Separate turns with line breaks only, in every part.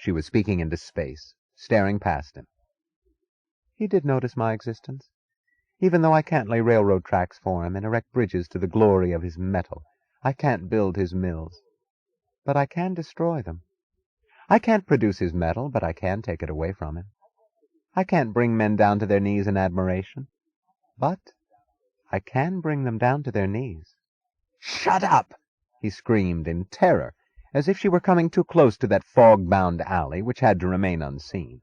She was speaking into space, staring past him. He did notice my existence. Even though I can't lay railroad tracks for him and erect bridges to the glory of his metal, I can't build his mills. But I can destroy them. I can't produce his metal, but I can take it away from him. I can't bring men down to their knees in admiration, but I can bring them down to their knees. "Shut up!" he screamed in terror, as if she were coming too close to that fog-bound alley which had to remain unseen.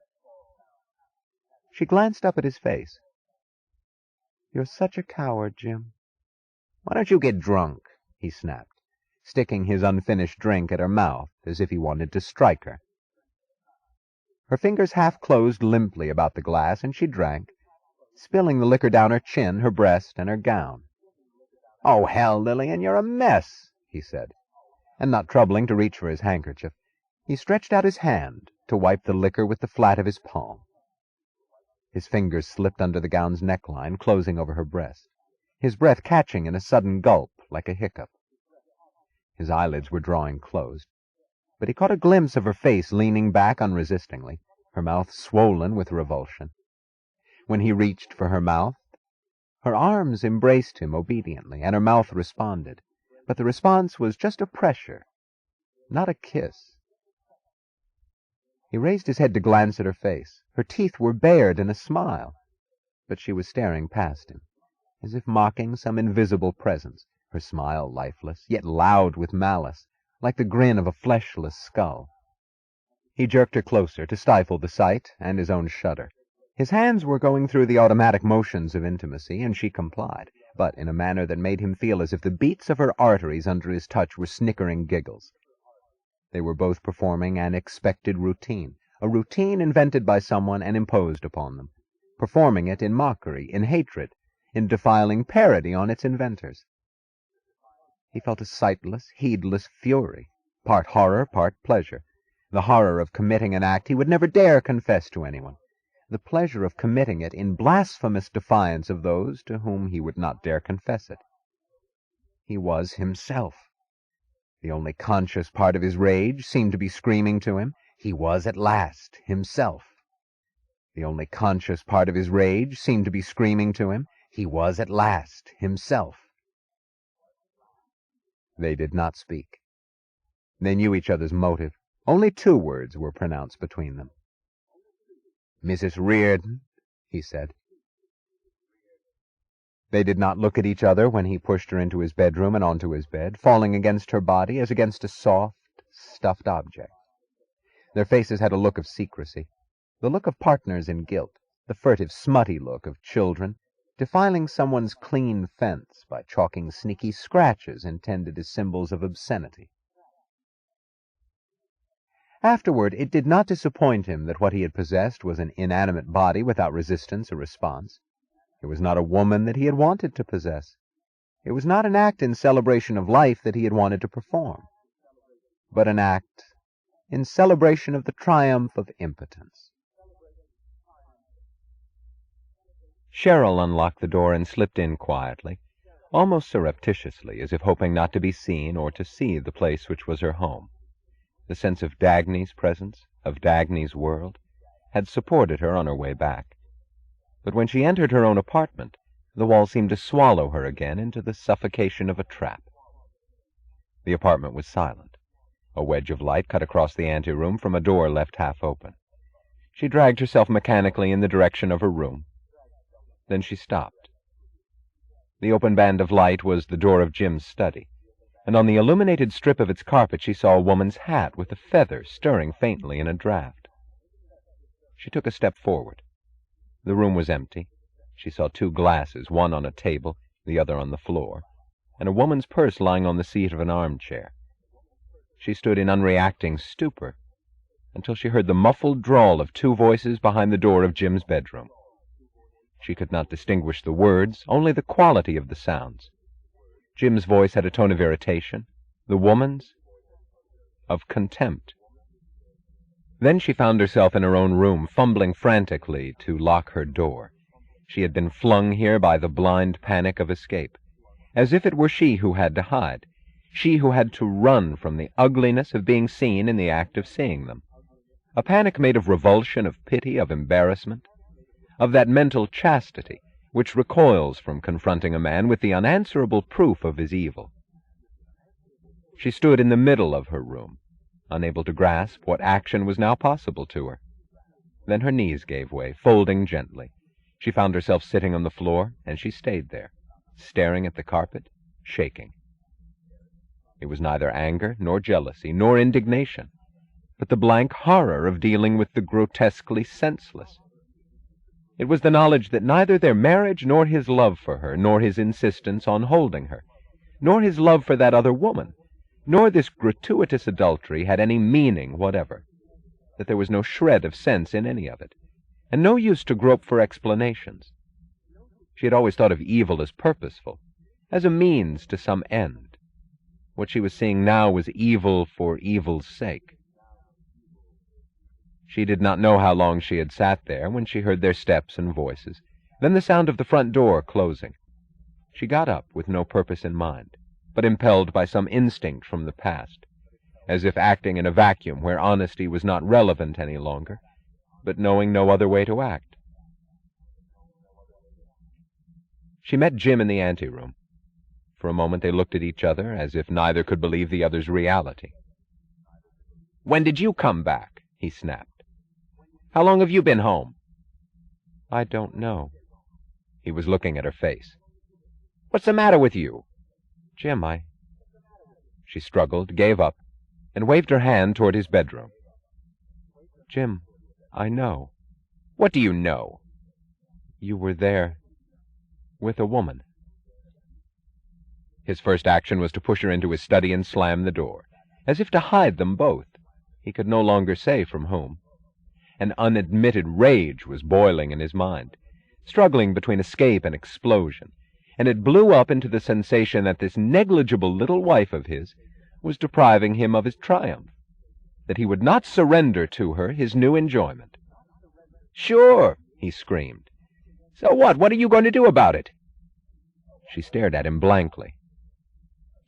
She glanced up at his face. "You're such a coward, Jim." "Why don't you get drunk?" he snapped, sticking his unfinished drink at her mouth as if he wanted to strike her. Her fingers half closed limply about the glass, and she drank, spilling the liquor down her chin, her breast, and her gown. "Oh, hell, Lillian, you're a mess," he said, and not troubling to reach for his handkerchief, he stretched out his hand to wipe the liquor with the flat of his palm. His fingers slipped under the gown's neckline, closing over her breast, his breath catching in a sudden gulp like a hiccup. His eyelids were drawing closed, but he caught a glimpse of her face leaning back unresistingly, her mouth swollen with revulsion. When he reached for her mouth, her arms embraced him obediently, and her mouth responded, but the response was just a pressure, not a kiss. He raised his head to glance at her face. Her teeth were bared in a smile, but she was staring past him, as if mocking some invisible presence, her smile lifeless, yet loud with malice, like the grin of a fleshless skull. He jerked her closer to stifle the sight and his own shudder. His hands were going through the automatic motions of intimacy, and she complied, but in a manner that made him feel as if the beats of her arteries under his touch were snickering giggles. They were both performing an expected routine, a routine invented by someone and imposed upon them, performing it in mockery, in hatred, in defiling parody on its inventors. He felt a sightless, heedless fury, part horror, part pleasure, the horror of committing an act he would never dare confess to anyone, the pleasure of committing it in blasphemous defiance of those to whom he would not dare confess it. He was himself. The only conscious part of his rage seemed to be screaming to him, he was at last himself. The only conscious part of his rage seemed to be screaming to him, he was at last himself. They did not speak. They knew each other's motive. Only 2 words were pronounced between them. "Mrs. Reardon," he said. They did not look at each other when he pushed her into his bedroom and onto his bed, falling against her body as against a soft, stuffed object. Their faces had a look of secrecy, the look of partners in guilt, the furtive, smutty look of children, defiling someone's clean fence by chalking sneaky scratches intended as symbols of obscenity. Afterward, it did not disappoint him that what he had possessed was an inanimate body without resistance or response. It was not a woman that he had wanted to possess. It was not an act in celebration of life that he had wanted to perform, but an act in celebration of the triumph of impotence. Cheryl unlocked the door and slipped in quietly, almost surreptitiously, as if hoping not to be seen or to see the place which was her home. The sense of Dagny's presence, of Dagny's world, had supported her on her way back. But when she entered her own apartment, the wall seemed to swallow her again into the suffocation of a trap. The apartment was silent. A wedge of light cut across the anteroom from a door left half open. She dragged herself mechanically in the direction of her room. Then she stopped. The open band of light was the door of Jim's study, and on the illuminated strip of its carpet she saw a woman's hat with a feather stirring faintly in a draught. She took a step forward. The room was empty. She saw 2 glasses, one on a table, the other on the floor, and a woman's purse lying on the seat of an armchair. She stood in unreacting stupor until she heard the muffled drawl of 2 voices behind the door of Jim's bedroom. She could not distinguish the words, only the quality of the sounds. Jim's voice had a tone of irritation, the woman's of contempt. Then she found herself in her own room, fumbling frantically to lock her door. She had been flung here by the blind panic of escape, as if it were she who had to hide, she who had to run from the ugliness of being seen in the act of seeing them.
A panic made of revulsion, of pity, of embarrassment, of that mental chastity which recoils from confronting a man with the unanswerable proof of his evil. She stood in the middle of her room, unable to grasp what action was now possible to her. Then her knees gave way, folding gently. She found herself sitting on the floor, and she stayed there, staring at the carpet, shaking. It was neither anger, nor jealousy, nor indignation, but the blank horror of dealing with the grotesquely senseless. It was the knowledge that neither their marriage, nor his love for her, nor his insistence on holding her, nor his love for that other woman, nor this gratuitous adultery had any meaning whatever, that there was no shred of sense in any of it, and no use to grope for explanations. She had always thought of evil as purposeful, as a means to some end. What she was seeing now was evil for evil's sake. She did not know how long she had sat there when she heard their steps and voices, then the sound of the front door closing. She got up with no purpose in mind, but impelled by some instinct from the past, as if acting in a vacuum where honesty was not relevant any longer, but knowing no other way to act. She met Jim in the anteroom. For a moment they looked at each other as if neither could believe the other's reality. "When did you come back?" he snapped. "How long have you been home?" "I don't know." He was looking at her face. "What's the matter with you?" "Jim, She struggled, gave up, and waved her hand toward his bedroom. "Jim, I know." "What do you know?" "You were there with a woman." His first action was to push her into his study and slam the door, as if to hide them both. He could no longer say from whom. An unadmitted rage was boiling in his mind, struggling between escape and explosion, and it blew up into the sensation that this negligible little wife of his was depriving him of his triumph, that he would not surrender to her his new enjoyment. "Sure," he screamed. "So what? What are you going to do about it?" She stared at him blankly.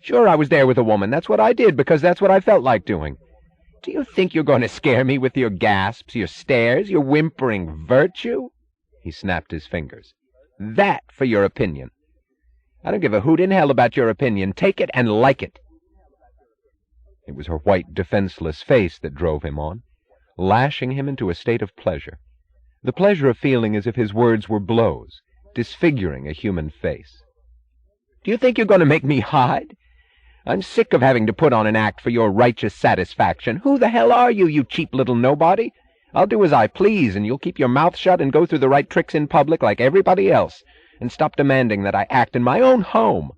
"Sure, I was there with a woman. That's what I did, because that's what I felt like doing. Do you think you're going to scare me with your gasps, your stares, your whimpering virtue?" He snapped his fingers. "That for your opinion. I don't give a hoot in hell about your opinion. Take it and like it." It was her white, defenseless face that drove him on, lashing him into a state of pleasure, the pleasure of feeling as if his words were blows, disfiguring a human face. "Do you think you're going to make me hide? I'm sick of having to put on an act for your righteous satisfaction. Who the hell are you, you cheap little nobody? I'll do as I please, and you'll keep your mouth shut and go through the right tricks in public like everybody else, and stop demanding that I act in my own home.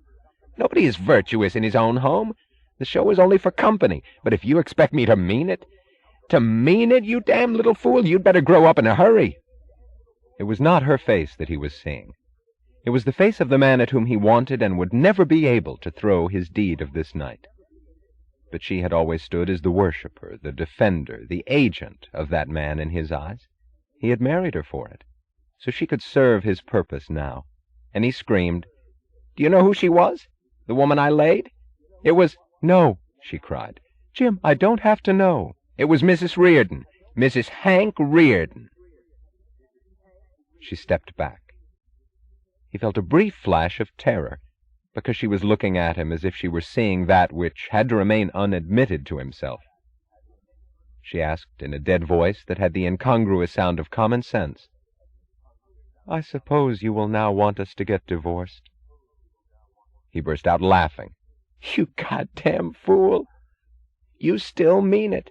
Nobody is virtuous in his own home. The show is only for company, but if you expect me to mean it, you damn little fool, you'd better grow up in a hurry." It was not her face that he was seeing. It was the face of the man at whom he wanted and would never be able to throw his deed of this night. But she had always stood as the worshipper, the defender, the agent of that man in his eyes. He had married her for it, so she could serve his purpose now. And he screamed, "Do you know who she was? The woman I laid? It was—" "No," she cried. "Jim, I don't have to know." "It was Mrs. Reardon. Mrs. Hank Reardon." She stepped back. He felt a brief flash of terror, because she was looking at him as if she were seeing that which had to remain unadmitted to himself. She asked in a dead voice that had the incongruous sound of common sense, "I suppose you will now want us to get divorced?" He burst out laughing. "You goddamn fool! You still mean it.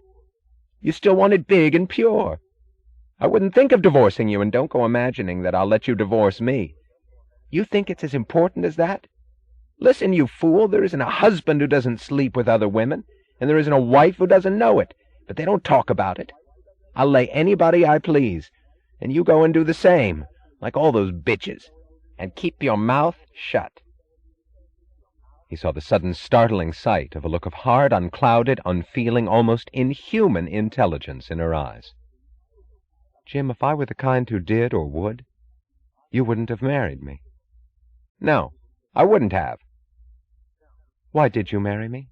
You still want it big and pure. I wouldn't think of divorcing you, and don't go imagining that I'll let you divorce me. You think it's as important as that? Listen, you fool, there isn't a husband who doesn't sleep with other women, and there isn't a wife who doesn't know it, but they don't talk about it. I'll lay anybody I please, and you go and do the same, like all those bitches, and keep your mouth shut." He saw the sudden startling sight of a look of hard, unclouded, unfeeling, almost inhuman intelligence in her eyes. "Jim, if I were the kind who did or would, you wouldn't have married me." "No, I wouldn't have." "Why did you marry me?"